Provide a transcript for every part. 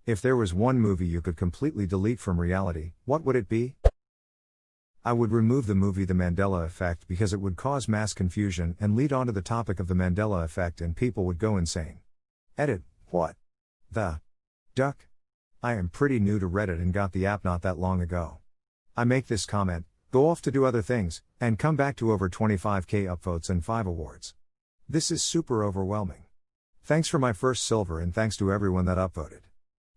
If there was one movie you could completely delete from reality, what would it be? I would remove the movie The Mandela Effect because it would cause mass confusion and lead on to the topic of the Mandela Effect and people would go insane. Edit, what? The duck? I am pretty new to Reddit and got the app not that long ago. I make this comment, go off to do other things, and come back to over 25k upvotes and 5 awards. This is super overwhelming. Thanks for my first silver and thanks to everyone that upvoted.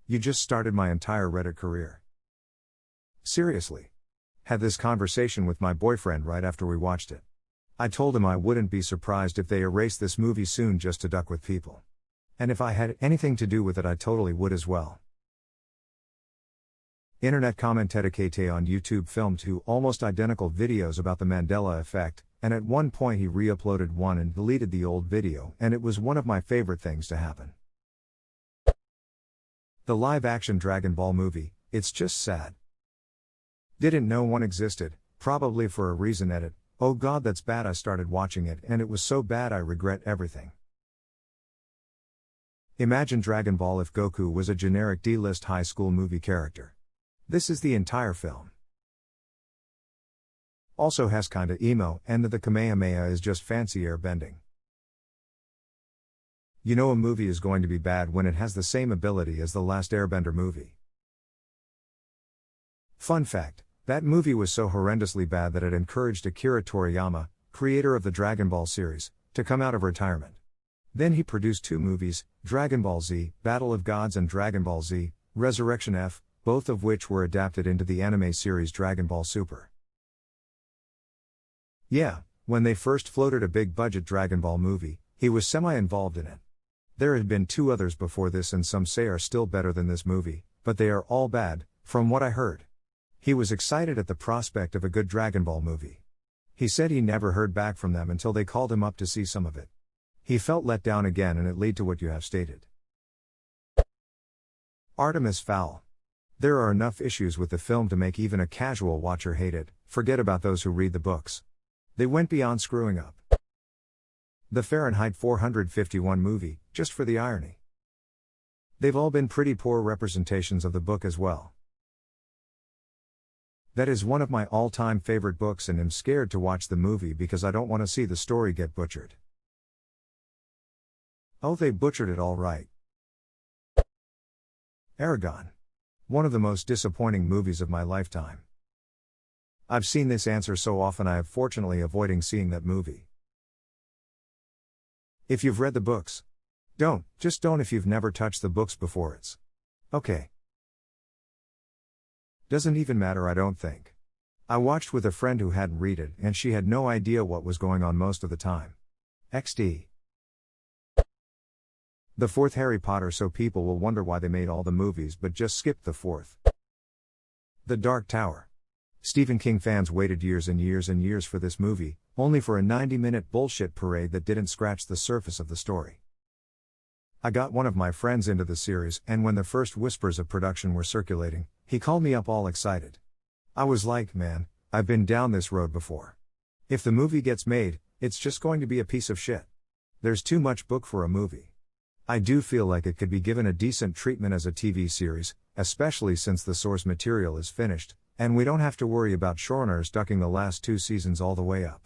You just started my entire Reddit career. Seriously. Had this conversation with my boyfriend right after we watched it. I told him I wouldn't be surprised if they erased this movie soon just to duck with people. And if I had anything to do with it I totally would as well. Internet commented KT on YouTube filmed 2 almost identical videos about the Mandela Effect, and at one point he re-uploaded one and deleted the old video, and it was one of my favorite things to happen. The live-action Dragon Ball movie, it's just sad. Didn't know one existed, probably for a reason. Edit, oh god that's bad. I started watching it and it was so bad I regret everything. Imagine Dragon Ball if Goku was a generic D-list high school movie character. This is the entire film. Also has kinda emo, and the Kamehameha is just fancy airbending. You know a movie is going to be bad when it has the same ability as the last Airbender movie. Fun fact, that movie was so horrendously bad that it encouraged Akira Toriyama, creator of the Dragon Ball series, to come out of retirement. Then he produced 2 movies, Dragon Ball Z, Battle of Gods and Dragon Ball Z, Resurrection F, both of which were adapted into the anime series Dragon Ball Super. Yeah, when they first floated a big-budget Dragon Ball movie, he was semi-involved in it. There had been 2 others before this and some say are still better than this movie, but they are all bad, from what I heard. He was excited at the prospect of a good Dragon Ball movie. He said he never heard back from them until they called him up to see some of it. He felt let down again and it led to what you have stated. Artemis Fowl. There are enough issues with the film to make even a casual watcher hate it, forget about those who read the books. They went beyond screwing up. The Fahrenheit 451 movie, just for the irony. They've all been pretty poor representations of the book as well. That is one of my all-time favorite books and I'm scared to watch the movie because I don't want to see the story get butchered. Oh, they butchered it all right. Aragon. One of the most disappointing movies of my lifetime. I've seen this answer so often I have fortunately avoiding seeing that movie. If you've read the books. Just don't if you've never touched the books before it's okay. Doesn't even matter I don't think. I watched with a friend who hadn't read it and she had no idea what was going on most of the time. XD. The 4th Harry Potter, so people will wonder why they made all the movies but just skipped the 4th. The Dark Tower. Stephen King fans waited years and years and years for this movie, only for a 90-minute bullshit parade that didn't scratch the surface of the story. I got one of my friends into the series and when the first whispers of production were circulating, he called me up all excited. I was like, man, I've been down this road before. If the movie gets made, it's just going to be a piece of shit. There's too much book for a movie. I do feel like it could be given a decent treatment as a TV series, especially since the source material is finished, and we don't have to worry about showrunners ducking the last 2 seasons all the way up.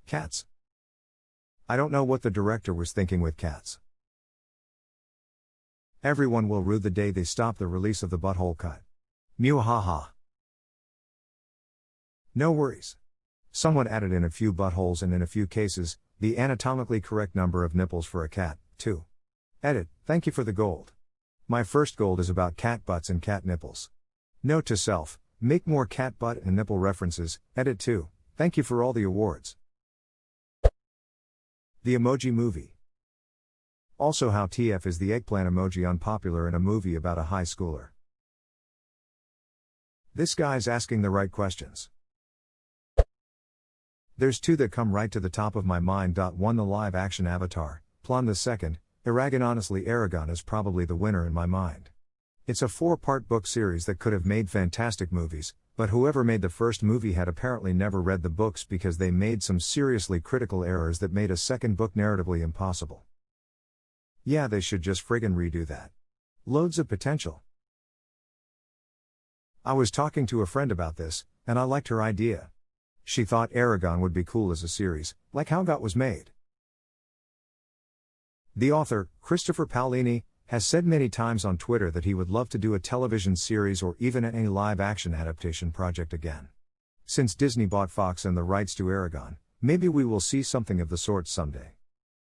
Cats. I don't know what the director was thinking with Cats. Everyone will rue the day they stop the release of the butthole cut. Mew haha. No worries. Someone added in a few buttholes and in a few cases, the anatomically correct number of nipples for a cat, too. Edit, thank you for the gold. My first gold is about cat butts and cat nipples. Note to self, make more cat butt and nipple references. Edit 2, thank you for all the awards. The Emoji Movie. Also how TF is the eggplant emoji unpopular in a movie about a high schooler. This guy's asking the right questions. There's 2 that come right to the top of my mind. 1 The live-action Avatar, Plan the second, Eragon. Honestly Eragon is probably the winner in my mind. It's a 4-part book series that could have made fantastic movies, but whoever made the first movie had apparently never read the books because they made some seriously critical errors that made a second book narratively impossible. Yeah, they should just friggin' redo that. Loads of potential. I was talking to a friend about this, and I liked her idea. She thought Aragon would be cool as a series, like how GOT was made. The author, Christopher Paolini, has said many times on Twitter that he would love to do a television series or even any live-action adaptation project again. Since Disney bought Fox and the rights to Aragon, maybe we will see something of the sort someday.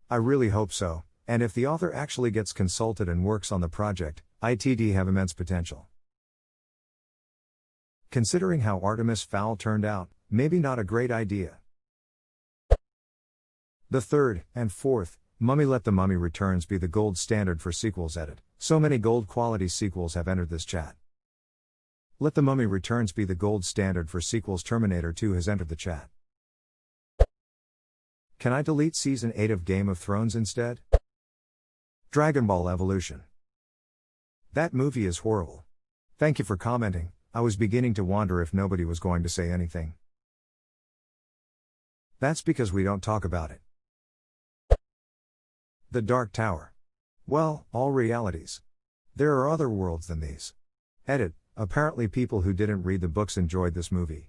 I really hope so, and if the author actually gets consulted and works on the project, it'd have immense potential. Considering how Artemis Fowl turned out, maybe not a great idea. The third, and fourth, Mummy. Let the Mummy Returns be the gold standard for sequels. Edit. So many gold quality sequels have entered this chat. Let the Mummy Returns be the gold standard for sequels. Terminator 2 has entered the chat. Can I delete Season 8 of Game of Thrones instead? Dragon Ball Evolution. That movie is horrible. Thank you for commenting. I was beginning to wonder if nobody was going to say anything. That's because we don't talk about it. The Dark Tower. Well, all realities. There are other worlds than these. Edit. Apparently people who didn't read the books enjoyed this movie.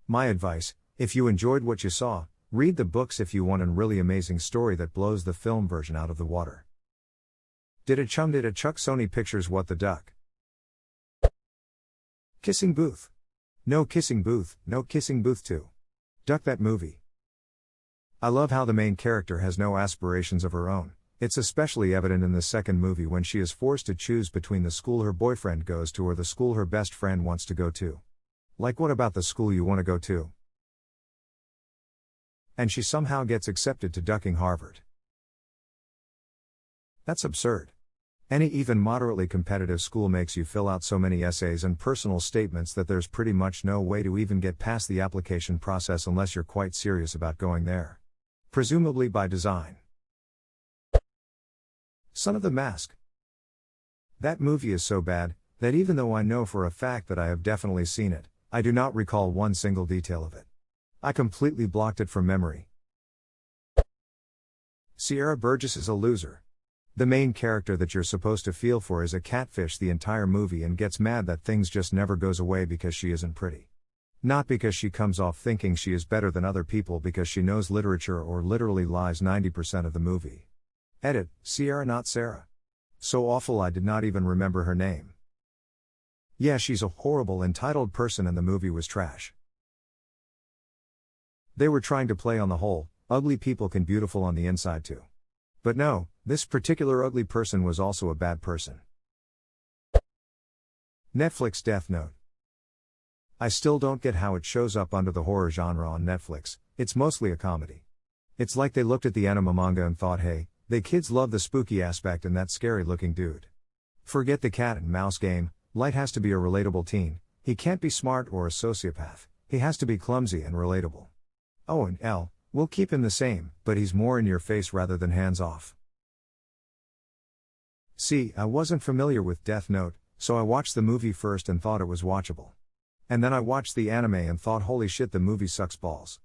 My advice, if you enjoyed what you saw, read the books if you want a really amazing story that blows the film version out of the water. Did a Chuck Sony Pictures What the Duck? Kissing Booth. No Kissing Booth, no Kissing Booth 2. Duck that movie. I love how the main character has no aspirations of her own. It's especially evident in the second movie when she is forced to choose between the school her boyfriend goes to or the school her best friend wants to go to. Like, what about the school you want to go to? And she somehow gets accepted to ducking Harvard. That's absurd. Any even moderately competitive school makes you fill out so many essays and personal statements that there's pretty much no way to even get past the application process unless you're quite serious about going there. Presumably by design. Son of the Mask. That movie is so bad, that even though I know for a fact that I have definitely seen it, I do not recall one single detail of it. I completely blocked it from memory. Sierra Burgess is a loser. The main character that you're supposed to feel for is a catfish the entire movie and gets mad that things just never goes away because she isn't pretty. Not because she comes off thinking she is better than other people because she knows literature or literally lies 90% of the movie. Edit, Sierra not Sarah. So awful I did not even remember her name. Yeah, she's a horrible entitled person and the movie was trash. They were trying to play on the whole, ugly people can beautiful on the inside too. But no, this particular ugly person was also a bad person. Netflix Death Note. I still don't get how it shows up under the horror genre on Netflix. It's mostly a comedy. It's like they looked at the anime manga and thought, hey, they kids love the spooky aspect and that scary looking dude. Forget the cat and mouse game, Light has to be a relatable teen, he can't be smart or a sociopath, he has to be clumsy and relatable. Oh, and L, we'll keep him the same, but he's more in your face rather than hands off. See, I wasn't familiar with Death Note, so I watched the movie first and thought it was watchable. And then I watched the anime and thought, holy shit, the movie sucks balls.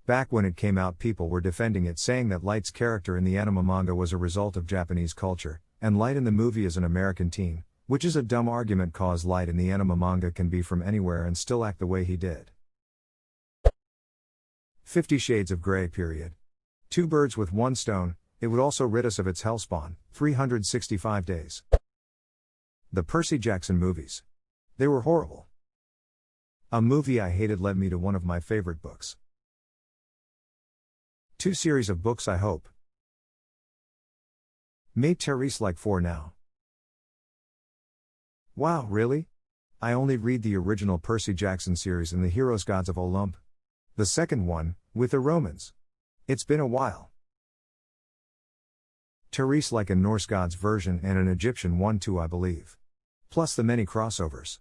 Back when it came out, people were defending it, saying that Light's character in the anime manga was a result of Japanese culture, and Light in the movie is an American teen, which is a dumb argument cause Light in the anime manga can be from anywhere and still act the way he did. 50 Shades of Grey. Two birds with one stone, it would also rid us of its hellspawn, 365 days. The Percy Jackson movies. They were horrible. A movie I hated led me to one of my favorite books. 2 series of books I hope. Made Therese like 4 now. Wow, really? I only read the original Percy Jackson series and the Heroes Gods of Olymp. The second one, with the Romans. It's been a while. Therese like a Norse gods version and an Egyptian one too, I believe. Plus the many crossovers.